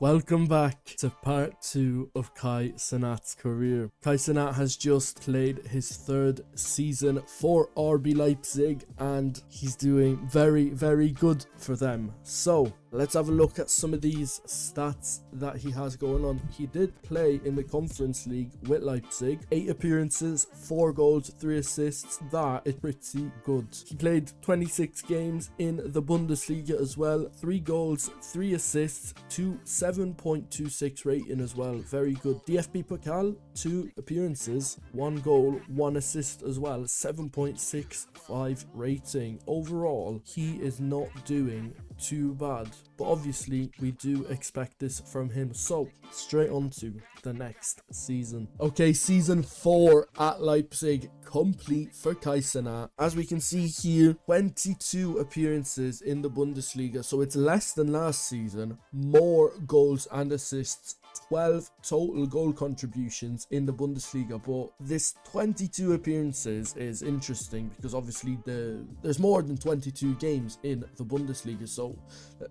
Welcome back to part 2 of KAI CENAT's career. KAI CENAT has just played his third season for RB Leipzig and he's doing very good for them. So let's have a look at some of these stats that he has going on. He did play in the Conference League with Leipzig. 8 appearances, 4 goals, 3 assists. That is pretty good. He played 26 games in the Bundesliga as well. 3 goals, 3 assists, 7.26 rating as well. Very good. DFB Pokal, 2 appearances, 1 goal, 1 assist as well. 7.65 rating. Overall, he is not doing too bad, but obviously we do expect this from him. So straight on to the next season. Okay, season 4 at Leipzig complete for KAI CENAT. As we can see here, 22 appearances in the Bundesliga, so it's less than last season. More goals and assists, 12 total goal contributions in the Bundesliga, but this 22 appearances is interesting because obviously there's more than 22 games in the Bundesliga. So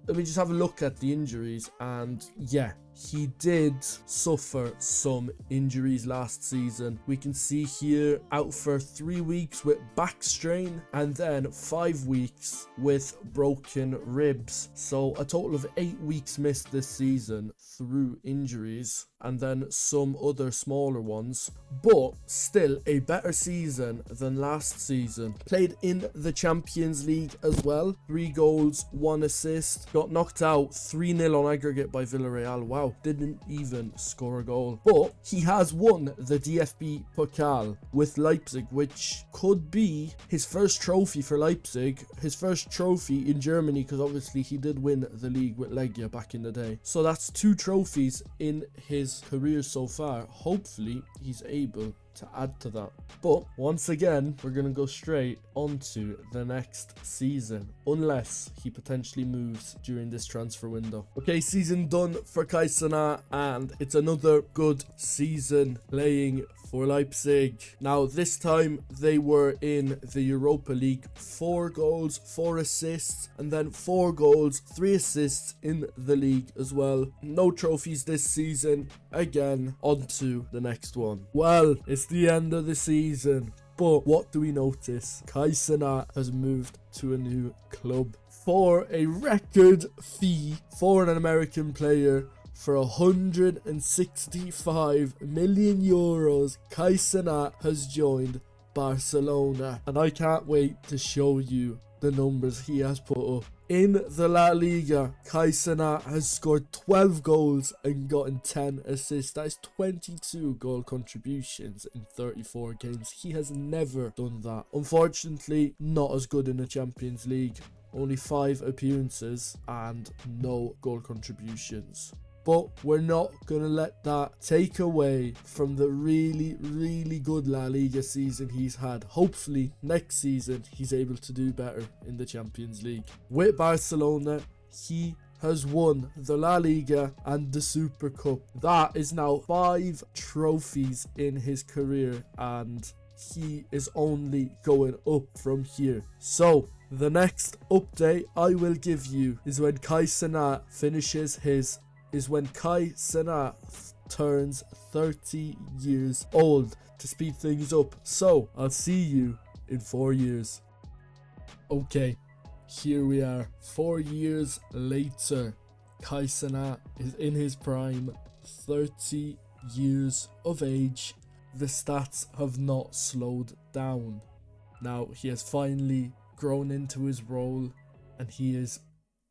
let me just have a look at the injuries, and yeah, he did suffer some injuries last season. We can see here out for 3 weeks with back strain and then 5 weeks with broken ribs. So a total of 8 weeks missed this season through injuries and then some other smaller ones, but still a better season than last season. Played in the Champions League as well. 3 goals, 1 assist. Got knocked out 3-0 on aggregate by Villarreal. Wow, didn't even score a goal. But he has won the DFB Pokal with Leipzig, which could be his first trophy for Leipzig, his first trophy in Germany, because obviously he did win the league with Legia back in the day. So that's 2 trophies in his career so far. Hopefully he's able to add to that. But once again, we're going to go straight onto the next season, unless he potentially moves during this transfer window. Okay, season done for KAI CENAT, and it's another good season playing for Leipzig. Now this time they were in the Europa League. 4 goals, 4 assists, and then 4 goals, 3 assists in the league as well. No trophies this season. Again, on to the next one. Well, it's the end of the season, but what do we notice? KAI CENAT has moved to a new club for a record fee for an American player. For 165 million euros, KAI CENAT has joined Barcelona, and I can't wait to show you the numbers he has put up. In the La Liga, KAI CENAT has scored 12 goals and gotten 10 assists. That is 22 goal contributions in 34 games. He has never done that. Unfortunately, not as good in the Champions League. Only 5 appearances and no goal contributions. But we're not going to let that take away from the really good La Liga season he's had. Hopefully next season he's able to do better in the Champions League. With Barcelona, he has won the La Liga and the Super Cup. That is now 5 trophies in his career, and he is only going up from here. So the next update I will give you is when KAI CENAT turns 30 years old, to speed things up. So I'll see you in 4 years. Okay, here we are, 4 years later. KAI CENAT is in his prime, 30 years of age. The stats have not slowed down. Now he has finally grown into his role and he is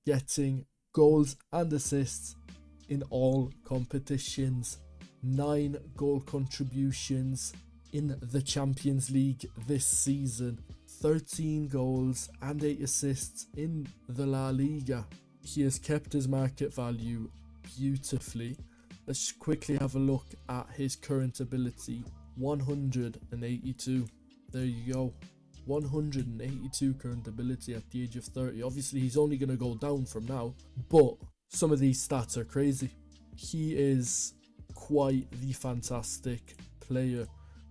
getting goals and assists in all competitions. 9 goal contributions in the Champions League this season. 13 goals and 8 assists in the La Liga. He has kept his market value beautifully. Let's quickly have a look at his current ability. 182. There you go. 182 current ability at the age of 30. Obviously he's only going to go down from now, but some of these stats are crazy. He is quite the fantastic player.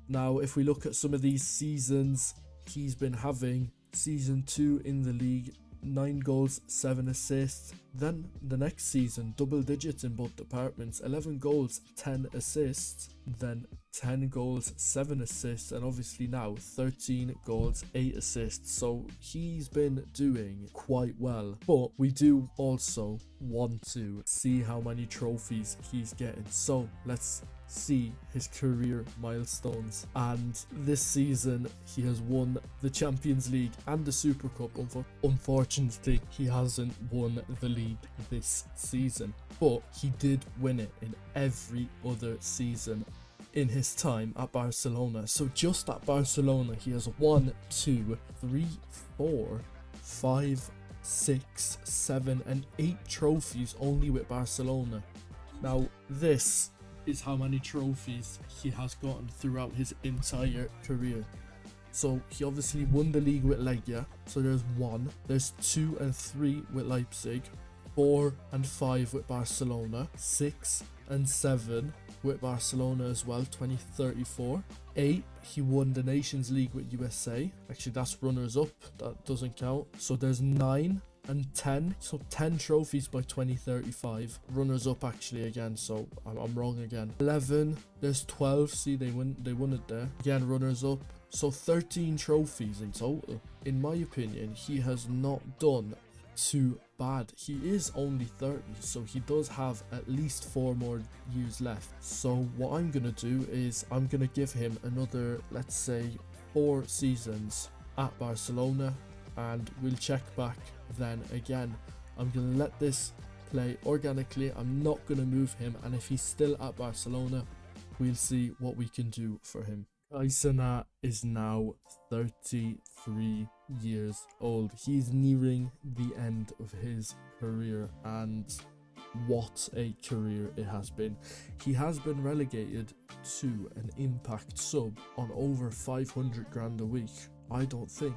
Now, if we look at some of these seasons he's been having, season 2 in the league, 9 goals, 7 assists. Then the next season, double digits in both departments, 11 goals, 10 assists. Then 10 goals, 7 assists, and obviously now 13 goals, 8 assists. So he's been doing quite well. But we do also want to see how many trophies he's getting. So let's see his career milestones. And this season he has won the Champions League and the Super Cup. Unfortunately, he hasn't won the league this season, but he did win it in every other season in his time at Barcelona. So just at Barcelona he has 1, 2, 3, 4, 5, 6, 7 and 8 trophies only with Barcelona. Now this is how many trophies he has gotten throughout his entire career. So he obviously won the league with Legia, so there's 1, there's 2 and 3 with Leipzig, 4 and 5 with Barcelona, 6 and 7 with Barcelona as well, 2034. 8, he won the Nations League with USA. Actually, that's runners up, that doesn't count. So there's 9 and 10, so 10 trophies by 2035. Runners up actually again, so I'm wrong again. 11, there's 12, see they won it there. Again, runners up. So 13 trophies in total. In my opinion, he has not done too bad. He is only 30, so he does have at least 4 more years left. So what I'm gonna do is I'm gonna give him another, let's say, 4 seasons at Barcelona, and we'll check back then again. I'm gonna let this play organically. I'm not gonna move him, and if he's still at Barcelona, we'll see what we can do for him. KAI CENAT is now 33 years old. He's nearing the end of his career, and what a career it has been. He has been relegated to an impact sub on over 500 grand a week. I don't think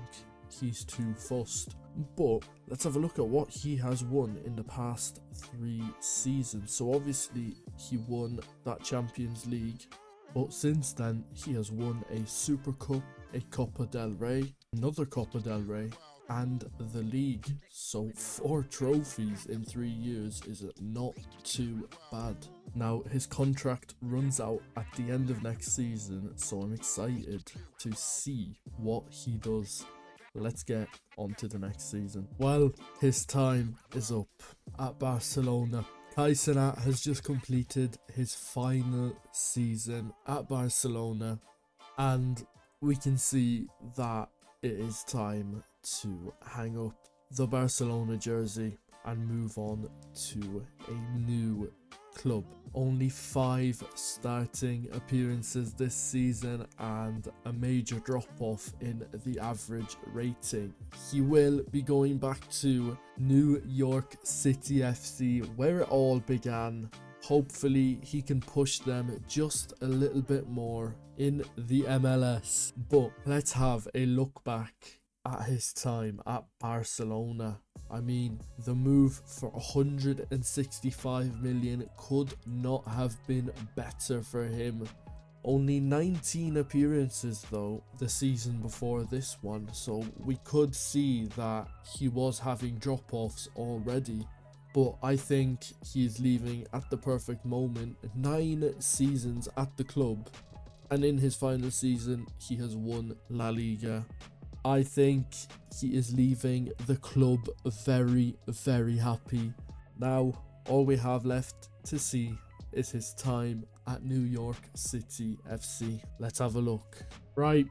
he's too fussed. But let's have a look at what he has won in the past 3 seasons. So obviously he won that Champions League, but since then he has won a Super Cup, a Copa del Rey, another Copa del Rey, and the league. So 4 trophies in 3 years is not too bad. Now his contract runs out at the end of next season, so I'm excited to see what he does. Let's get on to the next season. Well, his time is up at Barcelona. KAI CENAT has just completed his final season at Barcelona, and we can see that it is time to hang up the Barcelona jersey and move on to a new club. Only 5 starting appearances this season and a major drop off in the average rating. He will be going back to New York City FC, where it all began. Hopefully he can push them just a little bit more in the MLS. But let's have a look back at his time at Barcelona. I mean, the move for 165 million could not have been better for him. Only 19 appearances though the season before this one, so we could see that he was having drop-offs already. But I think he's leaving at the perfect moment. 9 seasons at the club, and in his final season he has won La Liga. I think he is leaving the club very, very happy. Now, all we have left to see is his time at New York City FC. Let's have a look. Right,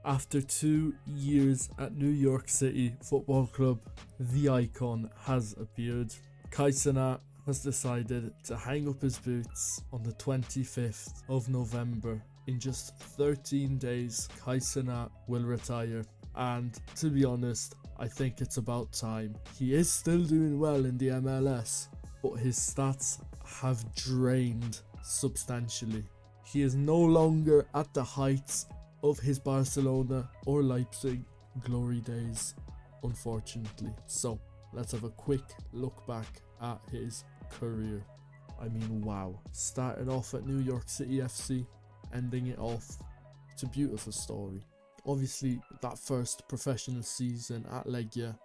after 2 years at New York City Football Club, the icon has appeared. KAI CENAT has decided to hang up his boots on the 25th of November. In just 13 days, KAI CENAT will retire. And to be honest, I think it's about time. He is still doing well in the MLS, but his stats have drained substantially. He is no longer at the heights of his Barcelona or Leipzig glory days, unfortunately. So let's have a quick look back at his career. I mean, wow. Starting off at New York City FC, ending it off. It's a beautiful story. Obviously, that first professional season at Legia,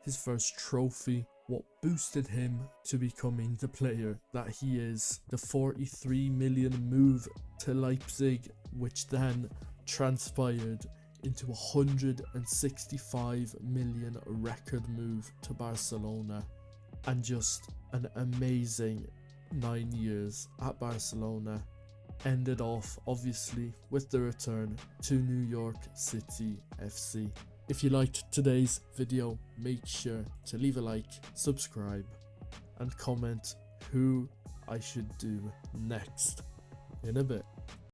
his first trophy, what boosted him to becoming the player that he is. The 43 million move to Leipzig, which then transpired into 165 million record move to Barcelona, and just an amazing 9 years at Barcelona. Ended off obviously with the return to New York City FC. If you liked today's video, make sure to leave a like, subscribe, and comment who I should do next. In a bit.